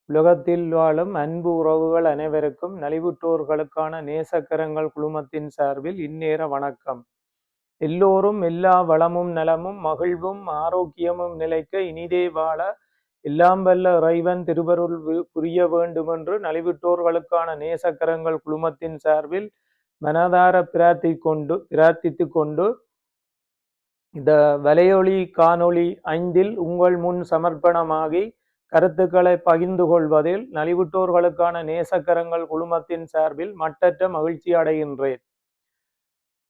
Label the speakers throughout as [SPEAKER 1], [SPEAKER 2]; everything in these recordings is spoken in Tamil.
[SPEAKER 1] உலகத்தில் வாழும் அன்பு உறவுகள் அனைவருக்கும் நலிவுற்றோர்களுக்கான நேசக்கரங்கள் குழுமத்தின் சார்பில் இந்நேர வணக்கம். எல்லோரும் எல்லா வளமும் நலமும் மகிழ்வும் ஆரோக்கியமும் நிலைக்க இனிதே வாழ எல்லாம் வல்ல இறைவன் திருவருள் புரிய வேண்டுமென்று நலிவுற்றோர்களுக்கான நேசக்கரங்கள் குழுமத்தின் சார்பில் மனதார பிரார்த்தித்து கொண்டு இந்த வலையொலி காணொளி 5 உங்கள் முன் சமர்ப்பணமாகி கருத்துக்களை பகிர்ந்து கொள்வதில் நலிவுற்றோர்களுக்கான நேசக்கரங்கள் குழுமத்தின் சார்பில் மட்டற்ற மகிழ்ச்சி அடைகின்றேன்.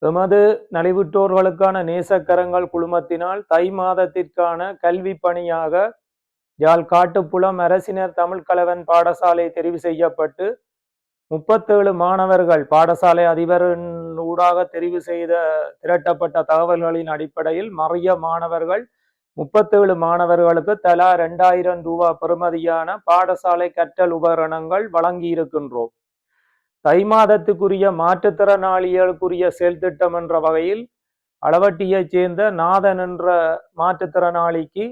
[SPEAKER 1] எமது நலிவுற்றோர்களுக்கான நேசக்கரங்கள் குழுமத்தினால் தை மாதத்திற்கான கல்வி பணியாக யாழ் காட்டுப்புலம் அரசினர் தமிழ் கலவன் பாடசாலை தெரிவு செய்யப்பட்டு 37 மாணவர்கள் பாடசாலை அதிபரின் ஊடாக தெரிவு செய்த திரட்டப்பட்ட தகவல்களின் அடிப்படையில் மறைய மாணவர்கள் 37 மாணவர்களுக்கு தலா 2000 ரூபாய் பெறுமதியான பாடசாலை கற்றல் உபகரணங்கள் வழங்கி இருக்கின்றோம். தை மாதத்துக்குரிய மாற்றுத்திறனாளிகளுக்குரிய செயல் திட்டம் என்ற வகையில் அளவட்டியைச் சேர்ந்த நாதன் என்ற மாற்றுத்திறனாளிக்கு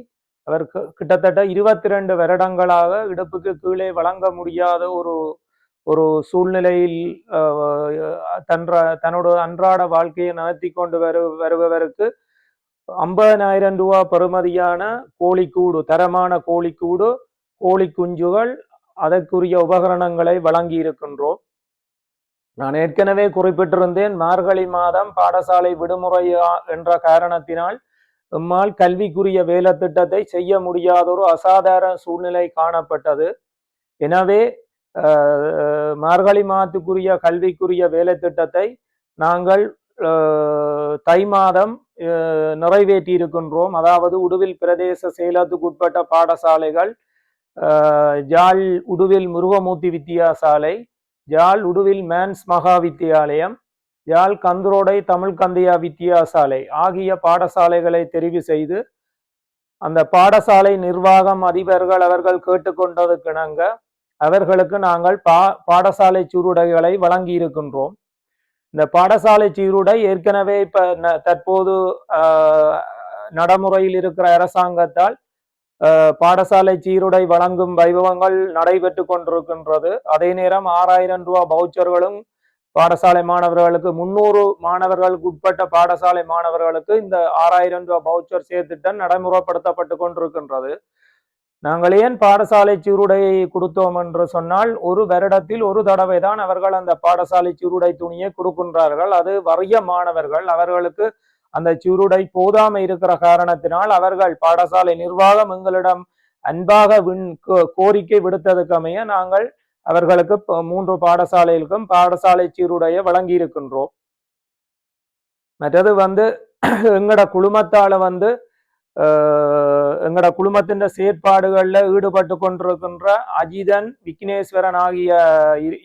[SPEAKER 1] அவர் கிட்டத்தட்ட 22 வருடங்களாக இடுப்புக்கு கீழே வழங்க முடியாத ஒரு சூழ்நிலையில் தன்னோட அன்றாட வாழ்க்கையை நடத்தி கொண்டு வருபவருக்கு 50,000 ரூபாய் பெறுமதியான கோழிக்கூடு, தரமான கோழிக்கூடு, கோழி குஞ்சுகள், அதற்குரிய உபகரணங்களை வழங்கி இருக்கின்றோம். நான் ஏற்கனவே குறிப்பிட்டிருந்தேன், மார்கழி மாதம் பாடசாலை விடுமுறை என்ற காரணத்தினால் எம்மால் கல்விக்குரிய வேலை திட்டத்தை செய்ய முடியாத ஒரு அசாதாரண சூழ்நிலை காணப்பட்டது. எனவே மார்கழி மாதத்துக்குரிய கல்விக்குரிய வேலை திட்டத்தை நாங்கள் தை மாதம் நிறைவேற்றி இருக்கின்றோம். அதாவது உடுவில் பிரதேச செயலகத்துக்கு உட்பட்ட பாடசாலைகள் யாழ் உடுவில் முருகமூர்த்தி வித்தியாசாலை, யாழ் உடுவில் மேன்ஸ் மகா வித்தியாலயம், யாழ் கந்தரோடை தமிழ் கந்தையா வித்தியாசாலை ஆகிய பாடசாலைகளை தெரிவு செய்து அந்த பாடசாலை நிர்வாகம் அதிபர்கள் அவர்கள் கேட்டுக்கொண்டதுக்கிணங்க அவர்களுக்கு நாங்கள் பாடசாலை சீருடைகளை வழங்கி இருக்கின்றோம். இந்த பாடசாலை சீருடை ஏற்கனவே தற்போது நடைமுறையில் இருக்கிற அரசாங்கத்தால் பாடசாலை சீருடை வழங்கும் வைபவங்கள் நடைபெற்று கொண்டிருக்கின்றது. அதே நேரம் 6000 ரூபாய் பவுச்சர்களும் பாடசாலை மாணவர்களுக்கு 300 மாணவர்களுக்கு உட்பட்ட பாடசாலை மாணவர்களுக்கு இந்த 6000 ரூபாய் பவுச்சர் சேர்த்திட்டம் நடைமுறைப்படுத்தப்பட்டு கொண்டிருக்கின்றது. நாங்கள் ஏன் பாடசாலை சீருடையை கொடுத்தோம் என்று சொன்னால், ஒரு வருடத்தில் ஒரு தடவை தான் அவர்கள் அந்த பாடசாலை சீருடை துணியை கொடுக்கின்றார்கள். அது வறிய மாணவர்கள், அவர்களுக்கு அந்த சீருடை போதாமை இருக்கிற காரணத்தினால் அவர்கள் பாடசாலை நிர்வாகம் எங்களிடம் அன்பாக கோரிக்கை விடுத்ததுக்கமைய நாங்கள் அவர்களுக்கு 3 பாடசாலைகளுக்கும் பாடசாலை சீருடையை வழங்கி இருக்கின்றோம். மற்றது எங்கட குழுமத்தால எங்கட குழுமத்தின் செயற்பாடுகள்ல ஈடுபட்டு கொண்டிருக்கின்ற அஜிதன், விக்னேஸ்வரன் ஆகிய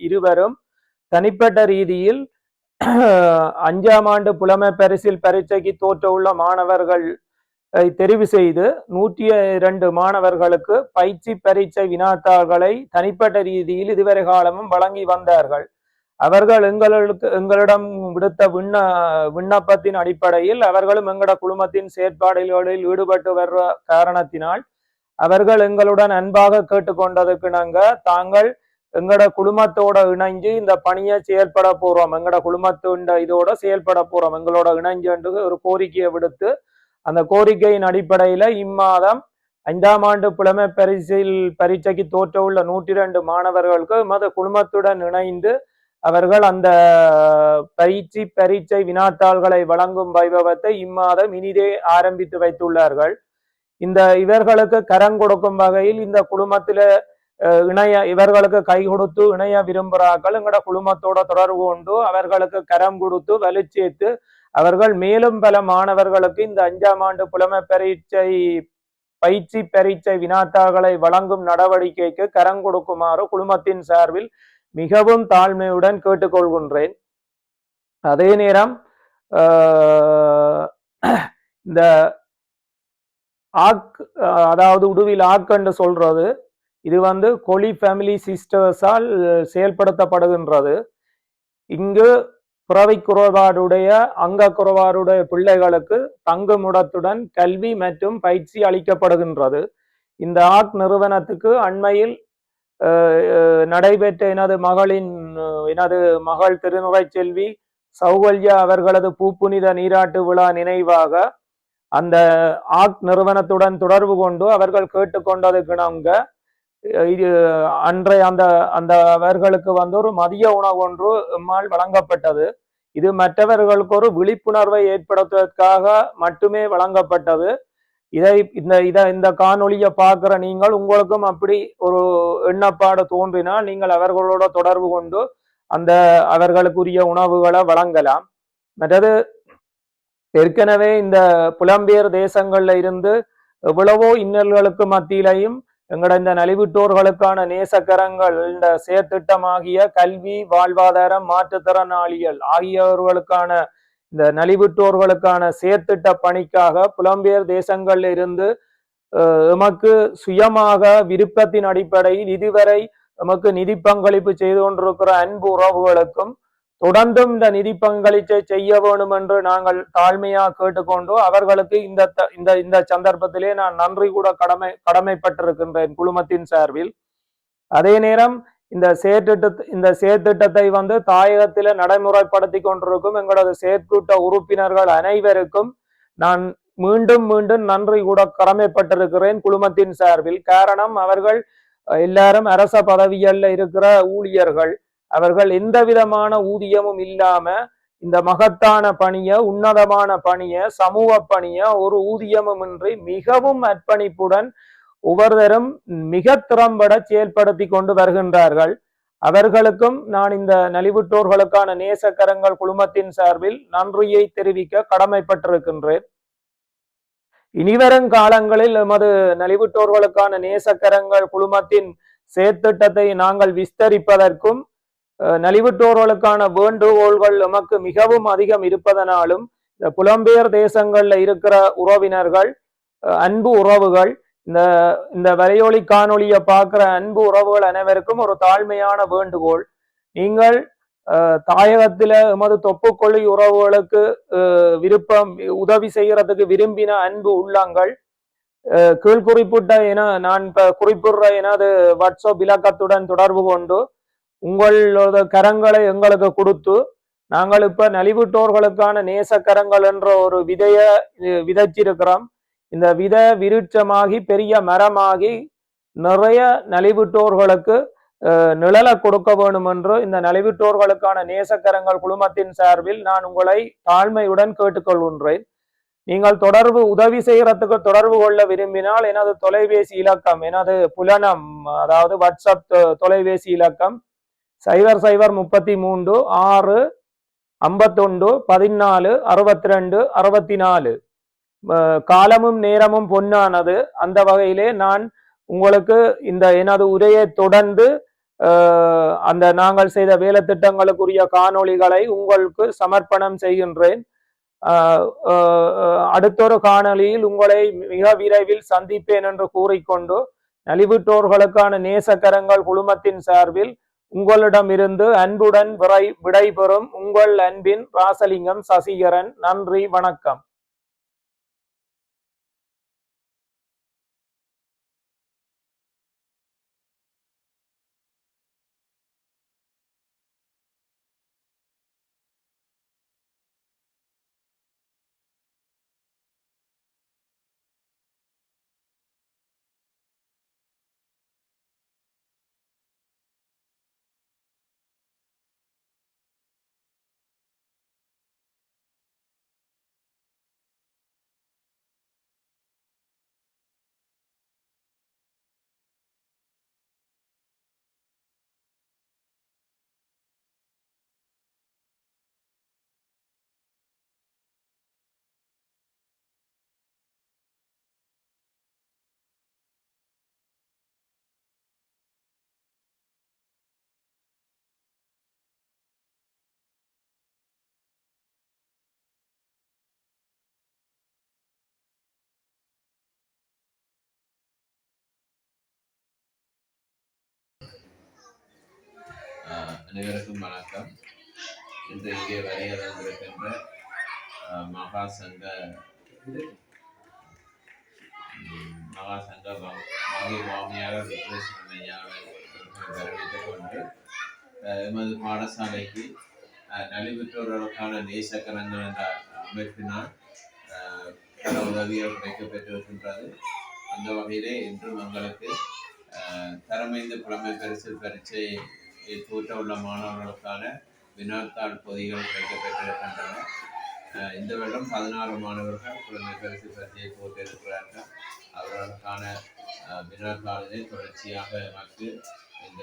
[SPEAKER 1] இருவரும் தனிப்பட்ட ரீதியில் 5ஆம் ஆண்டு புலமை பரிசில் பரீட்சைக்கு தோற்ற உள்ள மாணவர்கள் தெரிவு செய்து 102 மாணவர்களுக்கு பயிற்சி பரீட்சை வினாத்தாள்களை தனிப்பட்ட ரீதியில் இதுவரை காலமும் வழங்கி வந்தார்கள். அவர்கள் எங்களிடம் விடுத்த விண்ணப்பத்தின் அடிப்படையில் அவர்களும் எங்கட குழுமத்தின் செயற்பாடுகளில் ஈடுபட்டு வர்ற காரணத்தினால் அவர்கள் எங்களுடன் அன்பாக கேட்டுக்கொண்டதுக்கு தாங்கள் எங்கட குழுமத்தோட இணைஞ்சு இந்த பணியை செயல்பட போறோம், எங்கட குழுமத்தோட இதோட செயல்பட போறோம், எங்களோட இணைஞ்சு ஒரு கோரிக்கையை விடுத்து அந்த கோரிக்கையின் அடிப்படையில இம்மாதம் 5ஆம் ஆண்டு புலமை பரீட்சைக்கு தோற்ற உள்ள 102 மாணவர்களுக்கு எமது குழுமத்துடன் இணைந்து அவர்கள் அந்த பரீட்சை வினாத்தாள்களை வழங்கும் வைபவத்தை இம்மாதம் இனிதே ஆரம்பித்து வைத்துள்ளார்கள். இவர்களுக்கு கரம் கொடுக்கும் வகையில் இந்த குழுமத்தில இவர்களுக்கு கை கொடுத்து இணைய விரும்புகிறார்கள். எங்களோட குழுமத்தோட தொடர்பு கொண்டு அவர்களுக்கு கரம் கொடுத்து வலுச்சேர்த்து அவர்கள் மேலும் பல மாணவர்களுக்கு இந்த 5ஆம் ஆண்டு புலமை பரீட்சை வினாத்தாள்களை வழங்கும் நடவடிக்கைக்கு கரம் கொடுக்குமாறு குழுமத்தின் சார்பில் மிகவும் தாழ்மையுடன் கேட்டுக்கொள்கின்றேன். அதே நேரம் இந்த அதாவது உடுவில் என்று சொல்றது, இது கொலி ஃபேமிலி சிஸ்டர்ஸால் செயல்படுத்தப்படுகின்றது. இங்கு பிறவி குறைபாடுடைய அங்க குறைபாடுடைய பிள்ளைகளுக்கு தங்குமிடத்துடன் கல்வி மற்றும் பயிற்சி அளிக்கப்படுகின்றது. இந்த நிறுவனத்துக்கு அண்மையில் நடைபெற்ற எனது மகள் திருநிறை செல்வி சௌகல்யா அவர்களது பூப்புனித நீராட்டு விழா நினைவாக அந்த ஆக் நிறுவனத்துடன் தொடர்பு கொண்டு அவர்கள் கேட்டுக்கொண்டதுக்கிணங்க இது அன்றைய அந்த அந்த அவர்களுக்கு ஒரு மதிய உணவு ஒன்று எம்மால் வழங்கப்பட்டது. இது மற்றவர்களுக்கு ஒரு விழிப்புணர்வை ஏற்படுத்துவதற்காக மட்டுமே வழங்கப்பட்டது. இந்த காணொலியை பார்க்கிற நீங்கள் உங்களுக்கும் அப்படி ஒரு எண்ணப்பாடு தோன்றினால் நீங்கள் அவர்களோட தொடர்பு கொண்டு அந்த அவர்களுக்குரிய உணவுகளை வழங்கலாம். மற்றது ஏற்கனவே இந்த புலம்பெயர் தேசங்கள்ல இருந்து எவ்வளவோ இன்னல்களுக்கு மத்தியிலையும் எங்கட இந்த நலிவுற்றோர்களுக்கான நேசக்கரங்கள் இந்த செயற்திட்டமாகிய கல்வி, வாழ்வாதாரம், மாற்றுத்திறனாளிகள் ஆகியவர்களுக்கான இந்த நலிவுற்றோர்களுக்கான செயற்திட்ட பணிக்காக புலம்பெயர் தேசங்கள்ல இருந்து எமக்கு சுயமாக விருப்பத்தின் அடிப்படையில் இதுவரை எமக்கு நிதி பங்களிப்பு செய்து கொண்டிருக்கிற அன்பு உறவுகளுக்கும் தொடர்ந்தும் இந்த நிதி பங்களிப்பை செய்ய வேண்டும் என்று நாங்கள் தாழ்மையாக கேட்டுக்கொண்டு அவர்களுக்கு இந்த சந்தர்ப்பத்திலே நான் நன்றி கூட கடமைப்பட்டிருக்கின்றேன் குழுமத்தின் சார்பில். அதே நேரம் இந்த செயற்திட்டத்தை தாயகத்தில நடைமுறைப்படுத்தி கொண்டிருக்கும் எங்களது செயற்கூட்ட உறுப்பினர்கள் அனைவருக்கும் நான் மீண்டும் மீண்டும் நன்றி கூட கடமைப்பட்டிருக்கிறேன் குழுமத்தின் சார்பில். காரணம், அவர்கள் எல்லாரும் அரச பதவிகள்ல இருக்கிற ஊழியர்கள். அவர்கள் எந்த விதமான ஊதியமும் இல்லாம இந்த மகத்தான பணிய, உன்னதமான பணிய, சமூக பணிய ஒரு ஊதியமும் இன்றி மிகவும் அர்ப்பணிப்புடன் ஒவ்வொருவரும் மிக திறம்பட செயல்படுத்தி கொண்டு வருகின்றார்கள். அவர்களுக்கும் நான் இந்த நலிவுற்றோர்களுக்கான நேசக்கரங்கள் குழுமத்தின் சார்பில் நன்றியை தெரிவிக்க கடமைப்பட்டிருக்கின்றேன். இனிவரும் காலங்களில் எமது நலிவுற்றோர்களுக்கான நேசக்கரங்கள் குழுமத்தின் செயற்திட்டத்தை நாங்கள் விஸ்தரிப்பதற்கும் நலிவுற்றோர்களுக்கான வேண்டுகோள்கள் எமக்கு மிகவும் அதிகம் இருப்பதனாலும் இந்த புலம்பெயர் தேசங்கள்ல இருக்கிற உறவினர்கள், அன்பு உறவுகள், இந்த வலையொலி காணொலியை பார்க்கிற அன்பு உறவுகள் அனைவருக்கும் ஒரு தாழ்மையான வேண்டுகோள். நீங்கள் தாயகத்தில எமது தொப்புக்கொள்ளி உறவுகளுக்கு விருப்பம் உதவி செய்யறதுக்கு விரும்பின அன்பு உள்ளங்கள் கீழ்குறிப்பிட்ட நான் குறிப்பிடுற எனது வாட்ஸ்அப் இலக்கத்துடன் தொடர்பு கொண்டு உங்களோட கரங்களை எங்களுக்கு கொடுத்து நாங்கள் இப்ப நலிவுற்றோர்களுக்கான நேசக்கரங்கள் என்ற ஒரு விதைச்சிருக்கிறோம். இந்த விதை விருட்சமாகி பெரிய மரமாகி நிறைய நலிவுற்றோர்களுக்கு நிழலை கொடுக்க வேண்டும் என்று இந்த நலிவுற்றோர்களுக்கான நேசக்கரங்கள் குழுமத்தின் சார்பில் நான் உங்களை தாழ்மையுடன் கேட்டுக்கொள்கின்றேன். நீங்கள் உதவி செய்யறதுக்கு தொடர்பு கொள்ள விரும்பினால் எனது தொலைபேசி இலக்கம், எனது புலனம் அதாவது வாட்ஸ்அப் தொலைபேசி இலக்கம் 0033 6 51 14 62 64. காலமும் நேரமும் பொன்னானது. அந்த வகையிலே நான் உங்களுக்கு எனது உரையை தொடர்ந்து அந்த நாங்கள் செய்த வேலை திட்டங்களுக்குரிய காணொளிகளை உங்களுக்கு சமர்ப்பணம் செய்கின்றேன். அடுத்தொரு காணொளியில் உங்களை மிக விரைவில் சந்திப்பேன் என்று கூறிக்கொண்டு நலிவுற்றோர்களுக்கான நேசக்கரங்கள் குழுமத்தின் சார்பில் உங்களிடமிருந்து அன்புடன் விடைபெறும் உங்கள் அன்பின் ராசலிங்கம் சசிகரன். நன்றி, வணக்கம்.
[SPEAKER 2] அனைவருக்கும் வணக்கம். இன்று இங்கே வரையிருக்கின்ற மகாசங்க வங்கி மாமியார் விக்னேஸ்வரன் ஐயாவை வரவேற்றுக் கொண்டு எமது பாடசாலைக்கு நலிவுற்றோர்களுக்கான நேசக்கரங்கள் என்ற அமைப்பினால் பல உதவிகள் கிடைக்கப்பெற்றிருக்கின்றது. அந்த வகையிலே இன்றும் எங்களுக்கு தரமைந்த புலமை பரிசில் பரீட்சையை தோற்ற உள்ள மாணவர்களுக்கான வினாத்தாள் பொதிகள் கிடைக்கப்பெற்றிருக்கின்றன. இந்த வருடம் 16 மாணவர்கள் புலமை பரிசில் பரீட்சையை தோற்றிருக்கிறார்கள். அவர்களுக்கான வினாத்தாளினை தொடர்ச்சியாக நமக்கு இந்த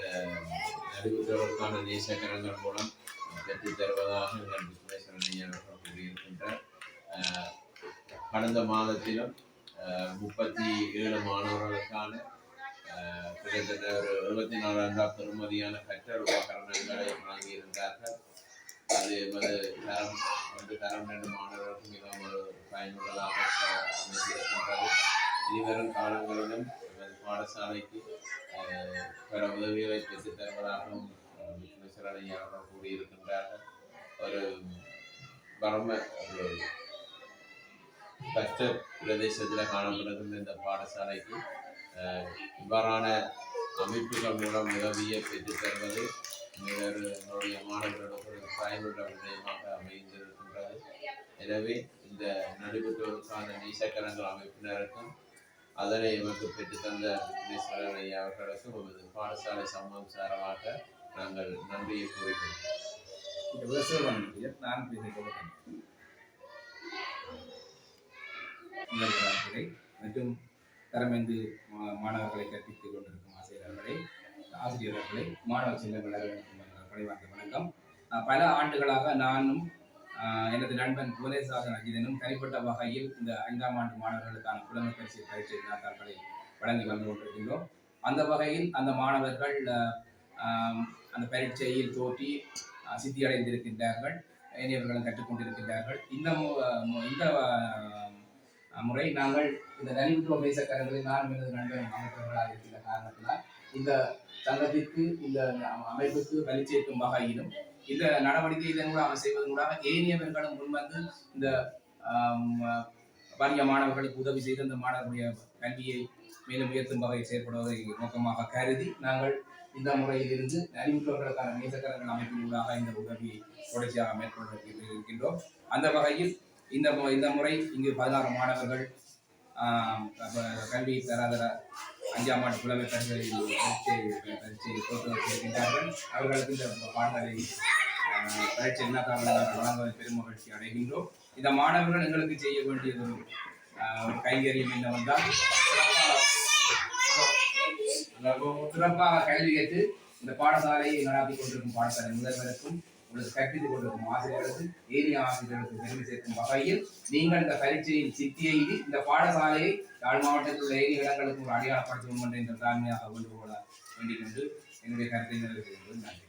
[SPEAKER 2] நலிவுற்றோருக்கான நேசக்கரங்கள் மூலம் பெற்றுத் தருவதாக எங்கள் விக்னேஸ்வரன் அவர்கள் கூறியிருக்கின்றார். கடந்த மாதத்திலும் 37 மாணவர்களுக்கான கிட்டத்தட்ட ஒரு 74,000 பெறுமதியான கற்றல் உபகரணங்களை வழங்கியிருந்தார்கள். அது எமது தரம் 2 மாணவர்களுக்கு மிகவும் ஒரு பயனுள்ளதாக அமைந்திருக்கின்றது. இனிவரும் காலங்களிலும் எமது பாடசாலைக்கு பல உதவிகளை பெற்றுத் தருவதாகவும் விக்னேஸ்வரன் அவர்கள் கூறியிருக்கின்றார்கள். ஒரு கஷ்ட பிரதேசத்தில் காணப்படுகின்ற இந்த பாடசாலைக்கு இவ்வாறான அமைப்புகள் மூலம் உதவியை பெற்றுத் தருவது என்னுடைய மாணவர்களுக்கு ஒரு பயனுள்ள விடயமாக அமைந்திருக்கின்றது. எனவே இந்த நடைபெற்றோருக்கான நேசக்கரங்கள் அமைப்பினருக்கும் அதனை எமக்கு பெற்றுத் தந்த விக்னேஸ்வரன் ஐயா அவர்களுக்கும் நமது பாடசாலை சமூகம் சார்பாக நாங்கள் நன்றியை கூறுகிறோம்.
[SPEAKER 3] நான் மற்றும் தரமைந்து மாணவர்களை கற்பித்துக் கொண்டிருக்கும் ஆசிரியர்களை மாணவ செல்வங்களை வணக்கம். பல ஆண்டுகளாக நானும் எனது நண்பன் புவனேஸ்வரன் அஜிதனும் தனிப்பட்ட வகையில் இந்த 5ஆம் ஆண்டு மாணவர்களுக்கான புலமை பரிசில் பரீட்சை வினாத்தாள்களை வழங்கி வந்து கொண்டிருக்கின்றோம். அந்த வகையில் அந்த மாணவர்கள் அந்த பரீட்சையில் தோற்றி சித்தியடைந்திருக்கின்றார்கள். இனியவர்களும் கற்றுக்கொண்டிருக்கின்றார்கள். இந்த முறை நாங்கள் இந்த நலிவுற்றோர் நேசக்கரங்களில் நான் எனது நண்பன் அமைப்பவர்களாக இருக்கின்ற காரணத்தினால் இந்த சங்கத்திற்கு இந்த அமைப்புக்கு வலி சேர்க்கும் வகையிலும் இந்த நடவடிக்கை இதன் மூலம் செய்வதன் மூலமாக ஏனியவர்களும் முன்வந்து இந்த வறிய மாணவர்களுக்கு உதவி செய்து அந்த மாணவர்களுடைய கல்வியை மேலும் உயர்த்தும் வகையில் செயற்படுவதை நோக்கமாக கருதி நாங்கள் இந்த முறையில் இருந்து நலிவுற்றோர்களுக்கான நேசக்கரங்கள் அமைப்பின் ஊடாக இந்த உதவியை தொடர்ச்சியாக மேற்கொள்ள இருக்கின்றோம். அந்த வகையில் இந்த முறை இங்கு 16 மாணவர்கள் கல்வி தராதர 5ஆம் ஆண்டு புலமை பரீட்சையை தோற்றுவித்திருக்கின்றார்கள். அவர்களுக்கு இந்த பாடலை பரீட்சை வினாத்தாள்களை வழங்குவதை பெரும் மகிழ்ச்சி அடைகின்றோம். இந்த மாணவர்கள் எங்களுக்கு செய்ய வேண்டியது ஒரு கைங்கரியம் என்னவென்றால் சிறப்பாக கல்வி கேட்டு இந்த பாடசாலையை நடாத்தி கொண்டிருக்கும் பாடசாலை முதல்வருக்கும் கற்பித்துக் கொண்டிருக்கும் ஆசிரியர்களுக்கு ஏரிய ஆசிரியர்களுக்கு பெருமை சேர்க்கும் வகையில் நீங்கள் இந்த பரீட்சையில் சித்தியெய்தி இந்த பாடசாலையை யாழ் மாவட்டத்தில் உள்ள ஏரிய இடங்களுக்கு ஒரு அடையாளப்படுத்துவோம் என்ற இந்த தாழ்மையாக கொண்டு போக வேண்டிக் கொண்டு என்னுடைய கருத்தை நிறைவேற்றுகிறது. நன்றி.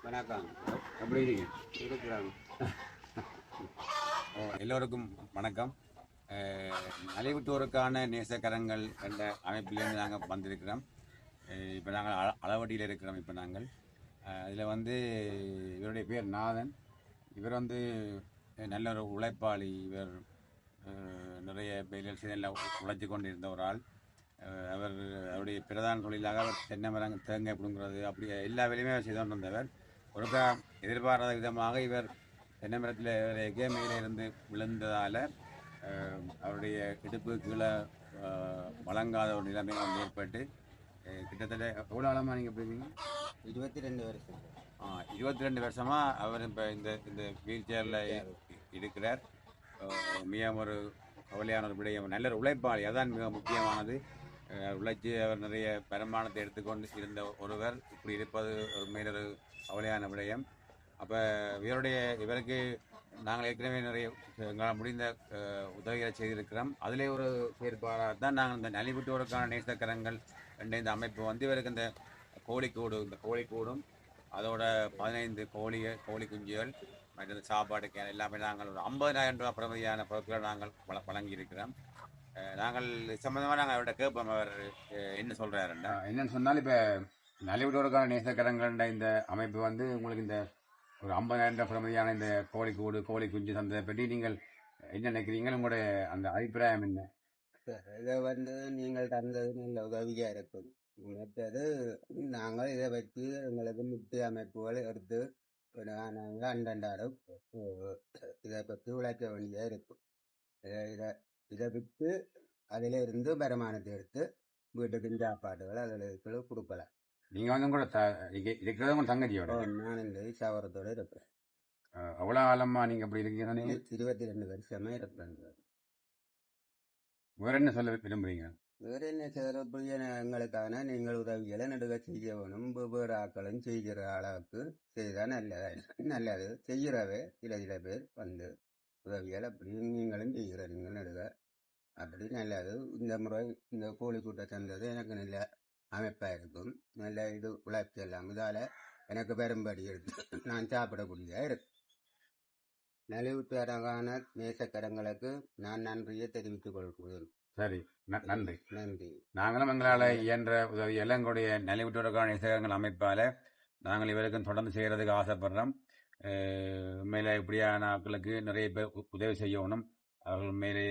[SPEAKER 4] வணக்கம். எப்படி இருக்கீங்க? எல்லோருக்கும் வணக்கம். நலிவுற்றோருக்கான நேசக்கரங்கள் என்ற அமைப்பிலிருந்து நாங்கள் வந்திருக்கிறோம். இப்போ நாங்கள் அளவடியில் இருக்கிறோம். இப்போ நாங்கள் இதில் இவருடைய பேர் நாதன். இவர் நல்ல ஒரு உழைப்பாளி. இவர் நிறைய வேலைகள் உழைச்சி கொண்டிருந்த ஒரு ஆள். அவருடைய பிரதான தொழிலாக அவர் தென்னை மரம் தேங்காய் பிடுங்கிறது அப்படி எல்லா வேலையுமே செய்து கொண்டு வந்தவர். ஒருக்கா எதிர்பாராத விதமாக இவர் தென்னை மரத்தில் மேலே இருந்து விழுந்ததால் அவருடைய இடுப்பு கீழே வழங்காத ஒரு நிலைமை வந்து ஏற்பட்டு கிட்டத்தட்ட எவ்வளோ ஆழமாக நீங்கள் போயிருக்கீங்க?
[SPEAKER 5] 22 வருஷம்.
[SPEAKER 4] 22 வருஷமாக அவர் இப்போ இந்த வீல் சேரில் இருக்கிறார். மிக ஒரு கவலையான ஒரு விடயம். நல்ல உழைப்பாளி, அதான் மிக முக்கியமானது. உழைச்சி அவர் நிறைய வருமானத்தை எடுத்துக்கொண்டு இருந்த ஒருவர் இப்படி இருப்பது ஒரு மேலொரு கவலையான விடயம். அப்போ இவருக்கு நாங்கள் ஏற்கனவே நிறைய எங்களால் முடிந்த உதவிகளை செய்திருக்கிறோம். அதிலே ஒரு செயற்பாடாக தான் நாங்கள் இந்த நலிவுற்றோருக்கான நேசக்கரங்கள் என்ற இந்த அமைப்பு வந்து இவருக்கு இந்த கோழிக்கூடும் அதோட 15 கோழி குஞ்சுகள் மற்ற சாப்பாடு எல்லாமே நாங்கள் ஒரு 50,000 ரூபா பிரமதியான பொருட்களை நாங்கள் வழங்கியிருக்கிறோம். நாங்கள் சம்பந்தமாக நாங்கள் அவர்கிட்ட கேட்போம், அவர் என்ன சொல்கிறாருன்னா. என்னென்னு சொன்னால் இப்போ நலிவுற்றோருக்கான நேசக்கரங்கள்ன்ற இந்த அமைப்பு வந்து உங்களுக்கு இந்த ஒரு 50,000 பிரமதியான இந்த கோழி குஞ்சு தந்ததை பற்றி நீங்கள் என்ன நினைக்கிறீங்க? உங்களுடைய அந்த அபிப்பிராயம் என்ன?
[SPEAKER 5] இதை வந்து நீங்கள் தந்தது நல்ல உதவியாக இருக்கும். மற்றது நாங்கள் இதை வச்சு எங்களுக்கு முட்டு அமைப்புகள் எடுத்து நாங்கள் அண்டண்டாடும் இதை பற்றி உழைக்க வேண்டியதாக இருக்கும். இதை விட்டு அதிலிருந்து வருமானத்தை எடுத்து வீட்டுக்கு சாப்பாடுகள் அதில் கொடுக்கலாம்.
[SPEAKER 4] நீங்கள் வந்து கூட இருக்கிறது உங்கள் தங்கச்சியோட?
[SPEAKER 5] நான் இந்த சவரத்தோடு இருப்பேன்.
[SPEAKER 4] அவ்வளோ ஆழமாக நீங்கள் அப்படி இருக்கீங்க?
[SPEAKER 5] 22 வருஷமாக இருப்பேன்.
[SPEAKER 4] வேறு என்ன சொல்ல விரும்புகிறீங்க?
[SPEAKER 5] வேறு என்ன செய்கிற எங்களுக்கான நீங்கள் உதவிகளை நடுக செய்ய வேணும். வெவ்வேறு ஆக்களும் செய்கிற அளவுக்கு செய்தால் நல்லது. செய்கிறவே சில பேர் வந்து உதவிகள் அப்படி நீங்களும் செய்கிற நீங்கள் நடுக அப்படி நல்லது. இந்த முறை இந்த கோழிக்கூட்டை தந்தது எனக்கு நல்ல அமைப்பாக இருக்கும். நல்ல இது உழைப்பு எல்லாம் இதால் எனக்கு பெரும்படி எடுத்து நான் சாப்பிடக்கூடியதாக இருக்கும். நலிவுற்றோருக்கான நேசக்கரங்களுக்கு நான் நன்றியை தெரிவித்துக் கொள்கிறேன்.
[SPEAKER 4] சரி, நன்றி.
[SPEAKER 5] நன்றி.
[SPEAKER 4] நாங்களும் எங்களால் இயன்ற உதவி எல்லாம் எங்களுடைய நலிவுற்றோருக்கான நேசக்கரங்கள் அமைப்பால் நாங்கள் இவருக்கும் தொடர்ந்து செய்கிறதுக்கு ஆசைப்படுறோம். உண்மையில் இப்படியான ஆட்களுக்கு நிறைய பேர் உதவி செய்யணும். அவர்கள் உண்மையிலே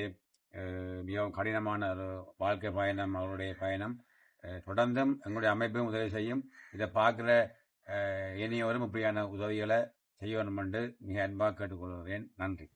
[SPEAKER 4] மிகவும் கடினமான ஒரு வாழ்க்கை பயணம், அவருடைய பயணம். தொடர்ந்தும் எங்களுடைய அமைப்பும் உதவி செய்யும். இதை பார்க்குற இனியோரும் இப்படியான உதவிகளை செய்ய வேண்டும் என்று மிக அன்பாக கேட்டுக்கொள்கிறேன். நன்றி.